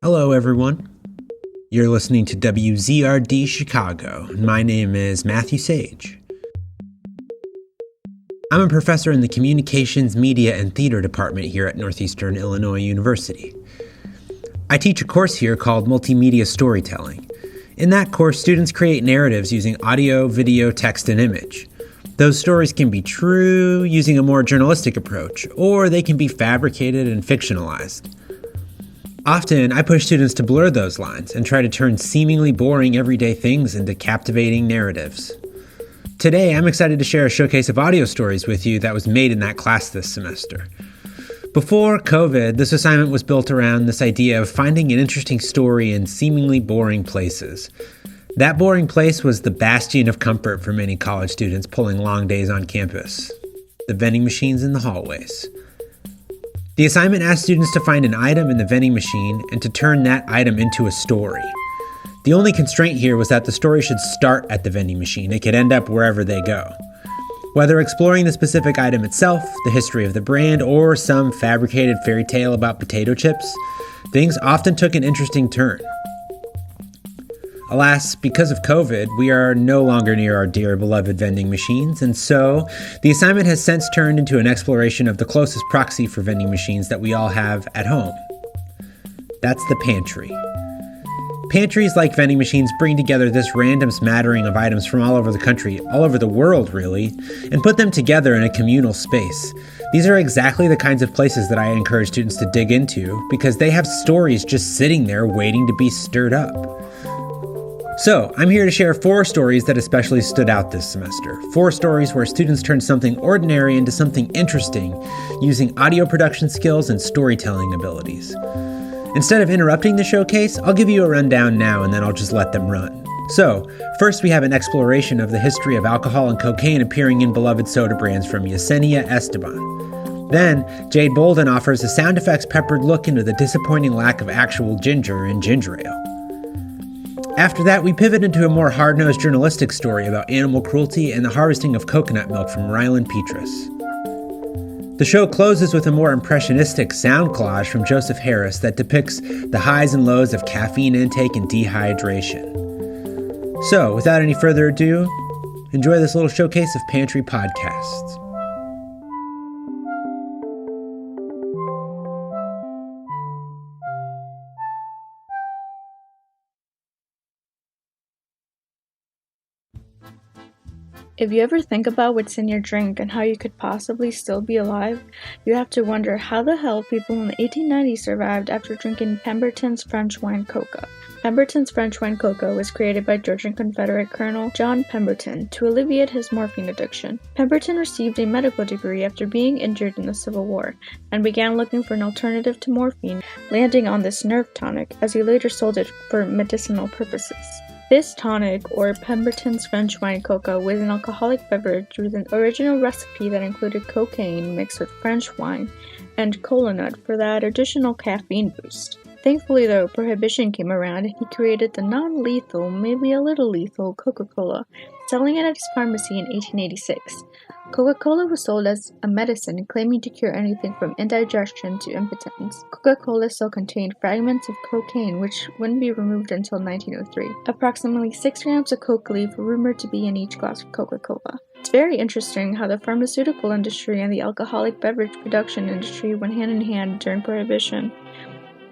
Hello, everyone. You're listening to WZRD Chicago. My name is Matthew Sage. I'm a professor in the Communications, Media, and Theater department here at Northeastern Illinois University. I teach a course here called Multimedia Storytelling. In that course, students create narratives using audio, video, text, and image. Those stories can be true using a more journalistic approach, or they can be fabricated and fictionalized. Often, I push students to blur those lines and try to turn seemingly boring everyday things into captivating narratives. Today, I'm excited to share a showcase of audio stories with you that was made in that class this semester. Before COVID, this assignment was built around this idea of finding an interesting story in seemingly boring places. That boring place was the bastion of comfort for many college students pulling long days on campus: the vending machines in the hallways. The assignment asked students to find an item in the vending machine and to turn that item into a story. The only constraint here was that the story should start at the vending machine. It could end up wherever they go. Whether exploring the specific item itself, the history of the brand, or some fabricated fairy tale about potato chips, things often took an interesting turn. Alas, because of COVID, we are no longer near our dear beloved vending machines, and so the assignment has since turned into an exploration of the closest proxy for vending machines that we all have at home. That's the pantry. Pantries, like vending machines, bring together this random smattering of items from all over the country, all over the world really, and put them together in a communal space. These are exactly the kinds of places that I encourage students to dig into because they have stories just sitting there waiting to be stirred up. So, I'm here to share 4 stories that especially stood out this semester. 4 stories where students turned something ordinary into something interesting using audio production skills and storytelling abilities. Instead of interrupting the showcase, I'll give you a rundown now and then I'll just let them run. So, first we have an exploration of the history of alcohol and cocaine appearing in beloved soda brands from Yesenia Esteban. Then, Jade Bolden offers a sound effects peppered look into the disappointing lack of actual ginger in ginger ale. After that, we pivot into a more hard-nosed journalistic story about animal cruelty and the harvesting of coconut milk from Ryland Pietras. The show closes with a more impressionistic sound collage from Joseph Harris that depicts the highs and lows of caffeine intake and dehydration. So, without any further ado, enjoy this little showcase of Pantry Podcast. If you ever think about what's in your drink and how you could possibly still be alive, you have to wonder how the hell people in the 1890s survived after drinking Pemberton's French wine coca. Pemberton's French wine coca was created by Georgian Confederate Colonel John Pemberton to alleviate his morphine addiction. Pemberton received a medical degree after being injured in the Civil War and began looking for an alternative to morphine, landing on this nerve tonic as he later sold it for medicinal purposes. This tonic, or Pemberton's French wine coca, was an alcoholic beverage with an original recipe that included cocaine mixed with French wine and cola nut for that additional caffeine boost. Thankfully though, Prohibition came around and he created the non-lethal, maybe a little lethal, Coca-Cola, selling it at his pharmacy in 1886. Coca-Cola was sold as a medicine, claiming to cure anything from indigestion to impotence. Coca-Cola still contained fragments of cocaine, which wouldn't be removed until 1903. Approximately 6 grams of coke leaf were rumored to be in each glass of Coca-Cola. It's very interesting how the pharmaceutical industry and the alcoholic beverage production industry went hand in hand during Prohibition.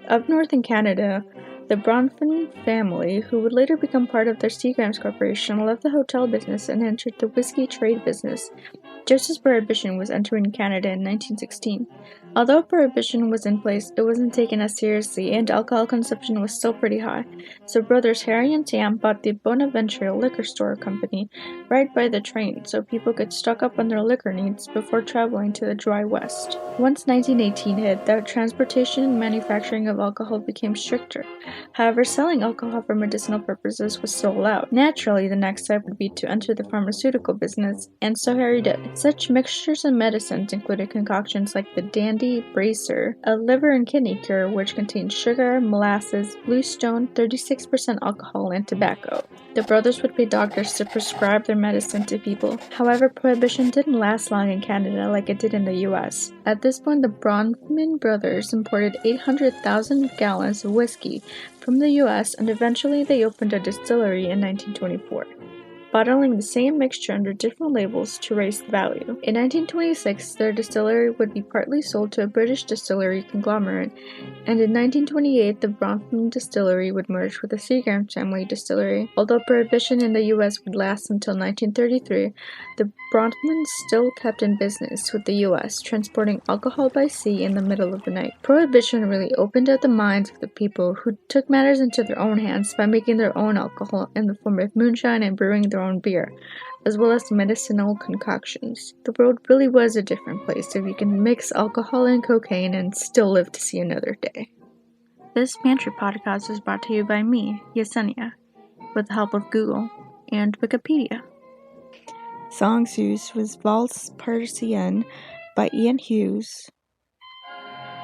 Up north in Canada, the Bronfman family, who would later become part of their Seagrams Corporation, left the hotel business and entered the whiskey trade business, just as Prohibition was entering Canada in 1916. Although Prohibition was in place, it wasn't taken as seriously, and alcohol consumption was still pretty high, so brothers Harry and Sam bought the Bonaventure Liquor Store Company right by the train so people could stock up on their liquor needs before traveling to the dry west. Once 1918 hit, the transportation and manufacturing of alcohol became stricter. However, selling alcohol for medicinal purposes was still allowed. Naturally, the next step would be to enter the pharmaceutical business, and so Harry did. Such mixtures and medicines included concoctions like the Dandy Remedy Bracer, a liver and kidney cure which contains sugar, molasses, bluestone, 36% alcohol, and tobacco. The brothers would pay doctors to prescribe their medicine to people. However, Prohibition didn't last long in Canada like it did in the US. At this point, the Bronfman brothers imported 800,000 gallons of whiskey from the US, and eventually they opened a distillery in 1924. Bottling the same mixture under different labels to raise the value. In 1926, their distillery would be partly sold to a British distillery conglomerate, and in 1928, the Bronfman distillery would merge with the Seagram family distillery. Although Prohibition in the US would last until 1933, the Bronfmans still kept in business with the US, transporting alcohol by sea in the middle of the night. Prohibition really opened up the minds of the people who took matters into their own hands by making their own alcohol in the form of moonshine and brewing their own beer, as well as medicinal concoctions. The world really was a different place if you can mix alcohol and cocaine and still live to see another day. This Pantry Podcast is brought to you by me, Yesenia, with the help of Google and Wikipedia. Songs used was Valse Parisienne by Ian Hughes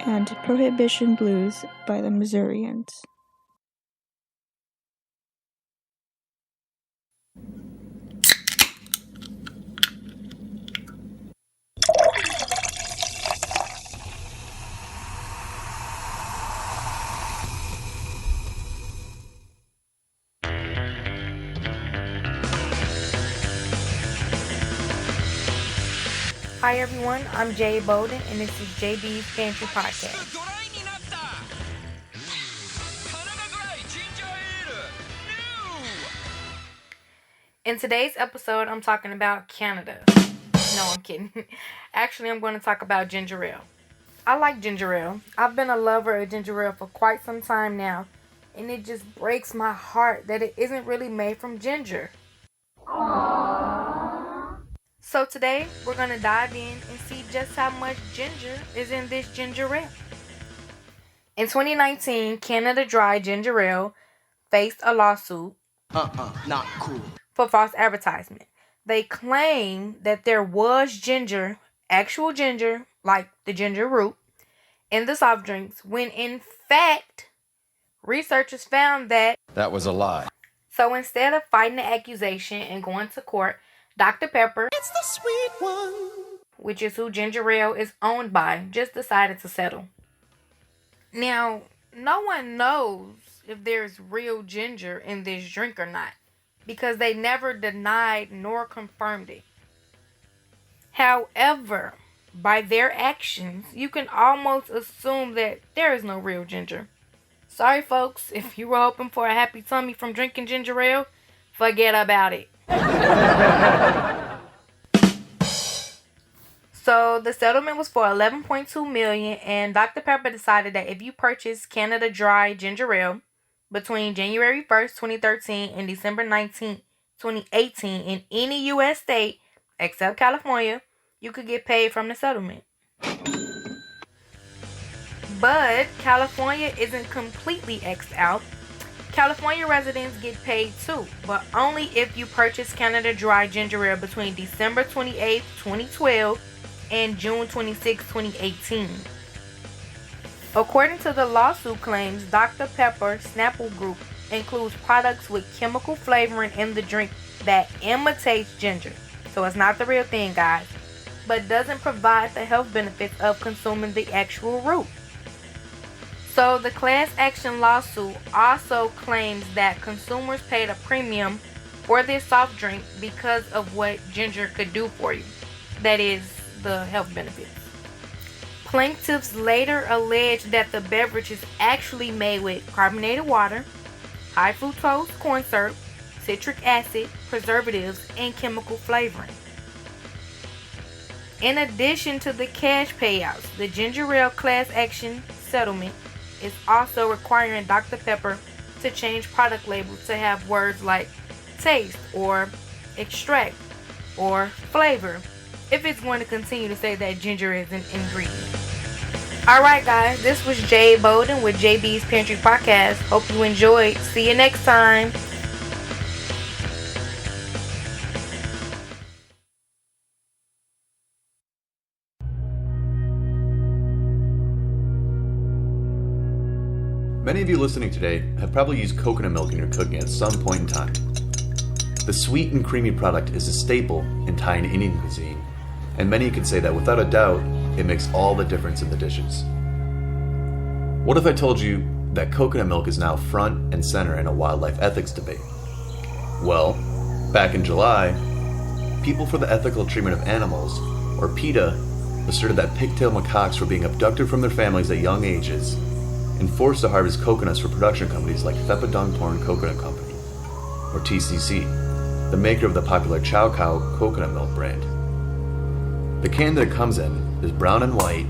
and Prohibition Blues by the Missourians. Hi everyone, I'm Jade Bolden and this is JB's Pantry Podcast. In today's episode, I'm talking about Canada. No, I'm kidding. Actually, I'm going to talk about ginger ale. I like ginger ale. I've been a lover of ginger ale for quite some time now, and it just breaks my heart that it isn't really made from ginger. So today, we're going to dive in and see just how much ginger is in this ginger ale. In 2019, Canada Dry Ginger Ale faced a lawsuit not cool. for false advertisement. They claim that there was ginger, actual ginger, like the ginger root, in the soft drinks, when in fact, researchers found that That was a lie. So instead of fighting the accusation and going to court, Dr. Pepper, It's the sweet one. which is who ginger ale is owned by, just decided to settle. Now, no one knows if there's real ginger in this drink or not, because they never denied nor confirmed it. However, by their actions, you can almost assume that there is no real ginger. Sorry folks, if you were hoping for a happy tummy from drinking ginger ale, forget about it. So the settlement was for $11.2 million, and Dr. Pepper decided that if you purchase Canada Dry Ginger Ale between January 1st, 2013 and December 19th, 2018 in any U.S. state except California, you could get paid from the settlement. But California isn't completely X'd out. California residents get paid too, but only if you purchase Canada Dry Ginger Ale between December 28th, 2012 and June 26, 2018. According to the lawsuit claims, Dr. Pepper Snapple Group includes products with chemical flavoring in the drink that imitates ginger. So it's not the real thing, guys, but doesn't provide the health benefits of consuming the actual root. So the class action lawsuit also claims that consumers paid a premium for this soft drink because of what ginger could do for you. That is, the health benefits. Plaintiffs later alleged that the beverage is actually made with carbonated water, high fructose corn syrup, citric acid, preservatives, and chemical flavoring. In addition to the cash payouts, the ginger ale class action settlement is also requiring Dr. Pepper to change product labels to have words like taste or extract or flavor if it's going to continue to say that ginger is an ingredient. Alright guys, this was Jade Bolden with JB's Pantry Podcast. Hope you enjoyed. See you next time. Many of you listening today have probably used coconut milk in your cooking at some point in time. The sweet and creamy product is a staple in Thai and Indian cuisine, and many could say that without a doubt, it makes all the difference in the dishes. What if I told you that coconut milk is now front and center in a wildlife ethics debate? Well, back in July, People for the Ethical Treatment of Animals, or PETA, asserted that pigtail macaques were being abducted from their families at young ages and forced to harvest coconuts for production companies like Theppadungporn Coconut Company, or TCC, the maker of the popular Chow Cow coconut milk brand. The can that it comes in is brown and white,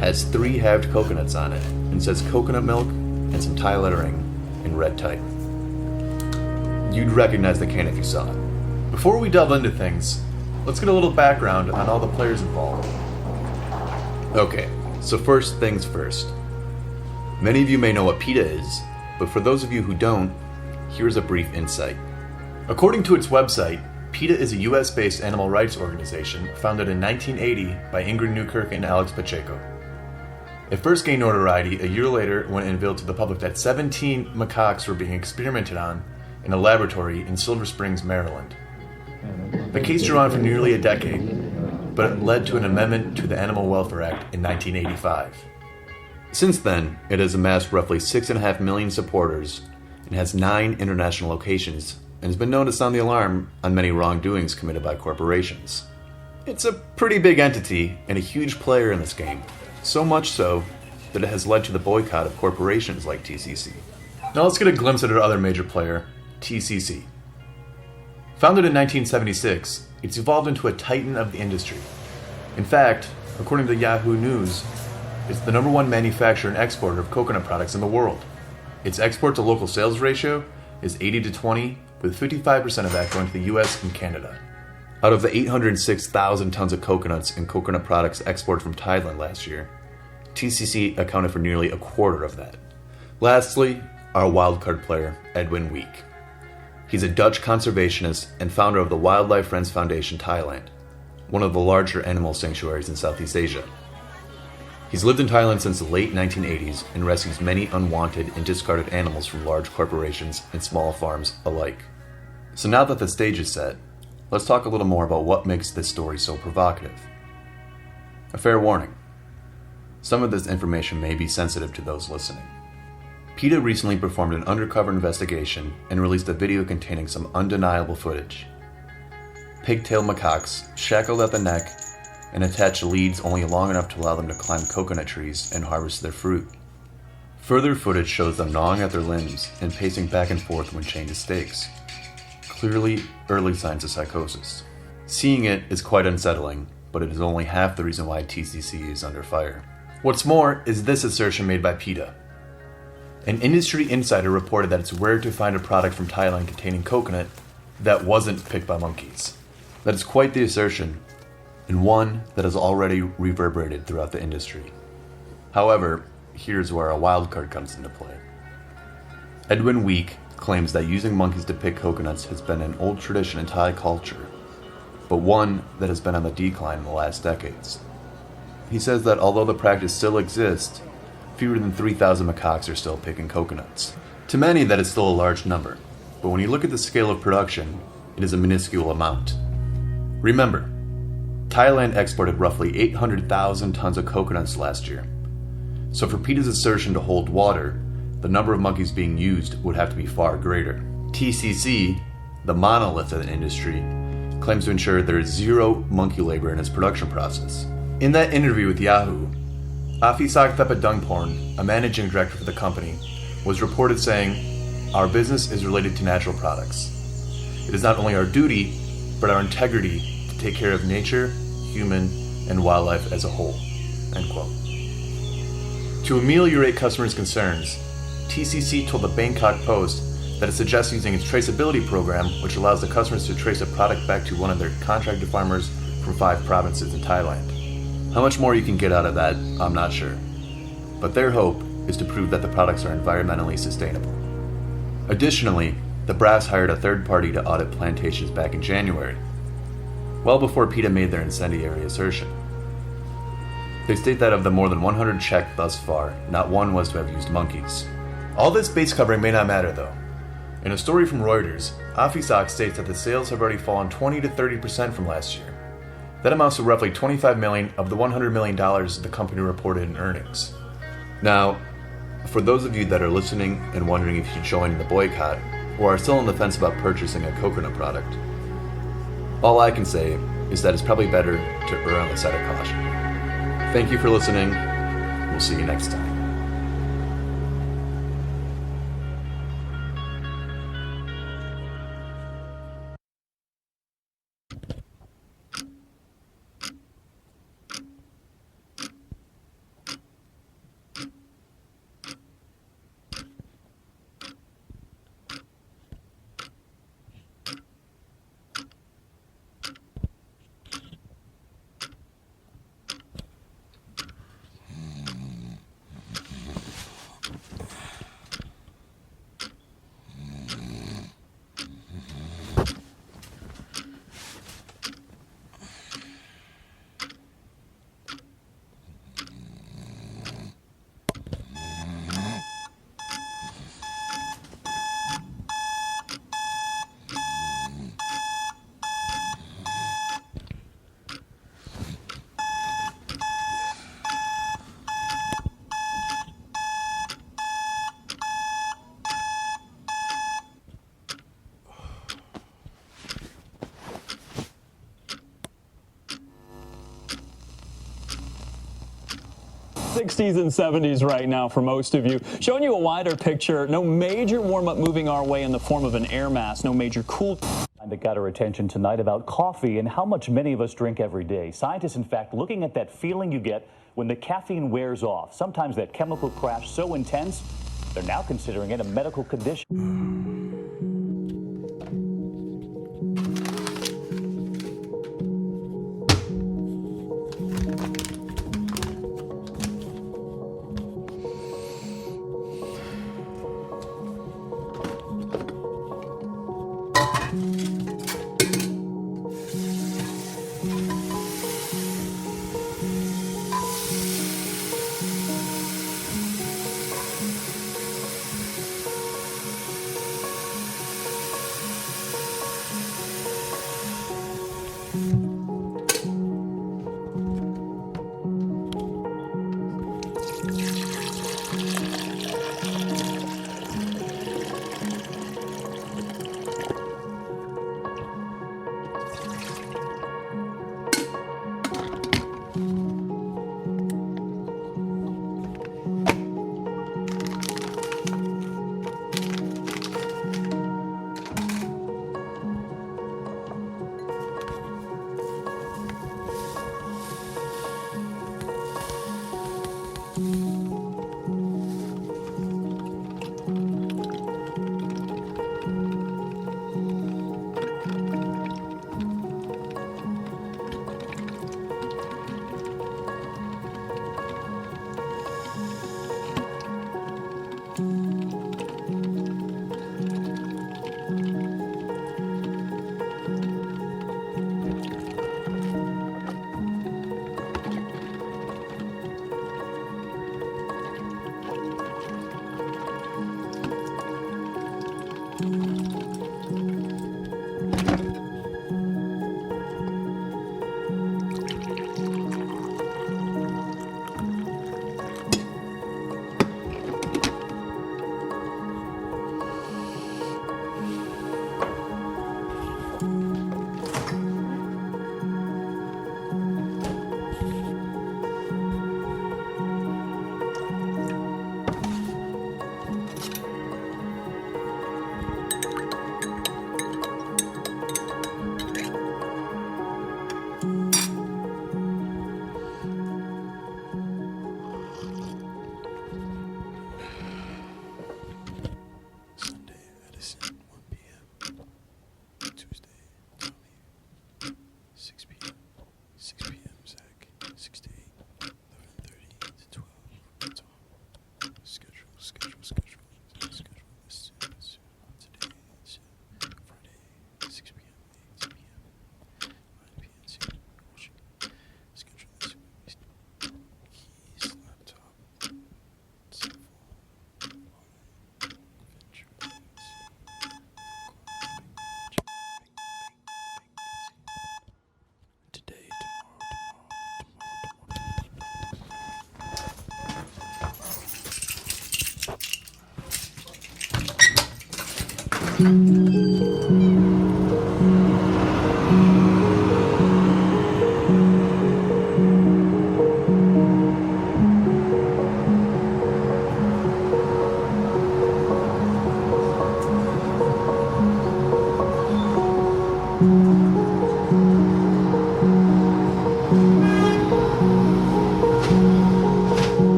has 3 halved coconuts on it, and says coconut milk and some Thai lettering in red type. You'd recognize the can if you saw it. Before we delve into things, let's get a little background on all the players involved. Okay, so first things first. Many of you may know what PETA is, but for those of you who don't, here's a brief insight. According to its website, PETA is a US-based animal rights organization founded in 1980 by Ingrid Newkirk and Alex Pacheco. It first gained notoriety a year later when it unveiled to the public that 17 macaques were being experimented on in a laboratory in Silver Springs, Maryland. The case drew on for nearly a decade, but it led to an amendment to the Animal Welfare Act in 1985. Since then, it has amassed roughly 6.5 million supporters and has 9 international locations and has been known to sound the alarm on many wrongdoings committed by corporations. It's a pretty big entity and a huge player in this game, so much so that it has led to the boycott of corporations like TCC. Now let's get a glimpse at our other major player, TCC. Founded in 1976, it's evolved into a titan of the industry. In fact, according to Yahoo News, it's the #1 manufacturer and exporter of coconut products in the world. Its export to local sales ratio is 80-20, with 55% of that going to the US and Canada. Out of the 806,000 tons of coconuts and coconut products exported from Thailand last year, TCC accounted for nearly a quarter of that. Lastly, our wildcard player, Edwin Week. He's a Dutch conservationist and founder of the Wildlife Friends Foundation Thailand, one of the larger animal sanctuaries in Southeast Asia. He's lived in Thailand since the late 1980s and rescues many unwanted and discarded animals from large corporations and small farms alike. So now that the stage is set, let's talk a little more about what makes this story so provocative. A fair warning. Some of this information may be sensitive to those listening. PETA recently performed an undercover investigation and released a video containing some undeniable footage. Pigtail macaques shackled at the neck and attached to leads only long enough to allow them to climb coconut trees and harvest their fruit. Further footage shows them gnawing at their limbs and pacing back and forth when chained to stakes. Clearly, early signs of psychosis. Seeing it is quite unsettling, but it is only half the reason why TCC is under fire. What's more is this assertion made by PETA. An industry insider reported that it's rare to find a product from Thailand containing coconut that wasn't picked by monkeys. That is quite the assertion, and one that has already reverberated throughout the industry. However, here's where a wildcard comes into play. Edwin Week claims that using monkeys to pick coconuts has been an old tradition in Thai culture, but one that has been on the decline in the last decades. He says that although the practice still exists, fewer than 3,000 macaques are still picking coconuts. To many, that is still a large number, but when you look at the scale of production, it is a minuscule amount. Remember, Thailand exported roughly 800,000 tons of coconuts last year, so for PETA's assertion to hold water, the number of monkeys being used would have to be far greater. TCC, the monolith of the industry, claims to ensure there is zero monkey labor in its production process. In that interview with Yahoo, Afisak Theppadungporn, a managing director for the company, was reported saying, "Our business is related to natural products. It is not only our duty, but our integrity to take care of nature, human, and wildlife as a whole." End quote. To ameliorate customers' concerns, TCC told the Bangkok Post that it suggests using its traceability program, which allows the customers to trace a product back to one of their contracted farmers from 5 provinces in Thailand. How much more you can get out of that, I'm not sure. But their hope is to prove that the products are environmentally sustainable. Additionally, the brass hired a third party to audit plantations back in January, well before PETA made their incendiary assertion. They state that of the more than 100 checked thus far, not one was to have used monkeys. All this base covering may not matter though. In a story from Reuters, Afisag states that the sales have already fallen 20 to 30% from last year. That amounts to roughly $25 million of the $100 million the company reported in earnings. Now, for those of you that are listening and wondering if you should join the boycott, or are still on the fence about purchasing a coconut product, all I can say is that it's probably better to err on the side of caution. Thank you for listening. We'll see you next time. '60s and '70s right now for most of you. Showing you a wider picture, no major warm-up moving our way in the form of an air mass, no major cool. That got our attention tonight about coffee and how much many of us drink every day. Scientists, in fact, looking at that feeling you get when the caffeine wears off. Sometimes that chemical crash so intense, they're now considering it a medical condition.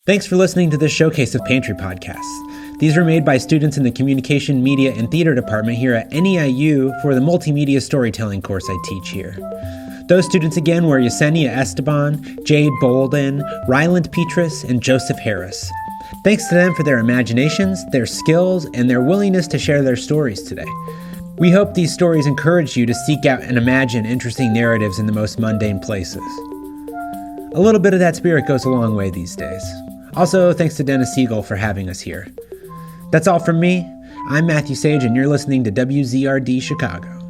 Thanks for listening to this showcase of Pantry Podcasts. These were made by students in the Communication, Media, and Theater Department here at NEIU for the Multimedia Storytelling course I teach here. Those students again were Yesenia Esteban, Jade Bolden, Ryland Pietras, and Joseph Harris. Thanks to them for their imaginations, their skills, and their willingness to share their stories today. We hope these stories encourage you to seek out and imagine interesting narratives in the most mundane places. A little bit of that spirit goes a long way these days. Also, thanks to Dennis Siegel for having us here. That's all from me. I'm Matthew Sage, and you're listening to WZRD Chicago.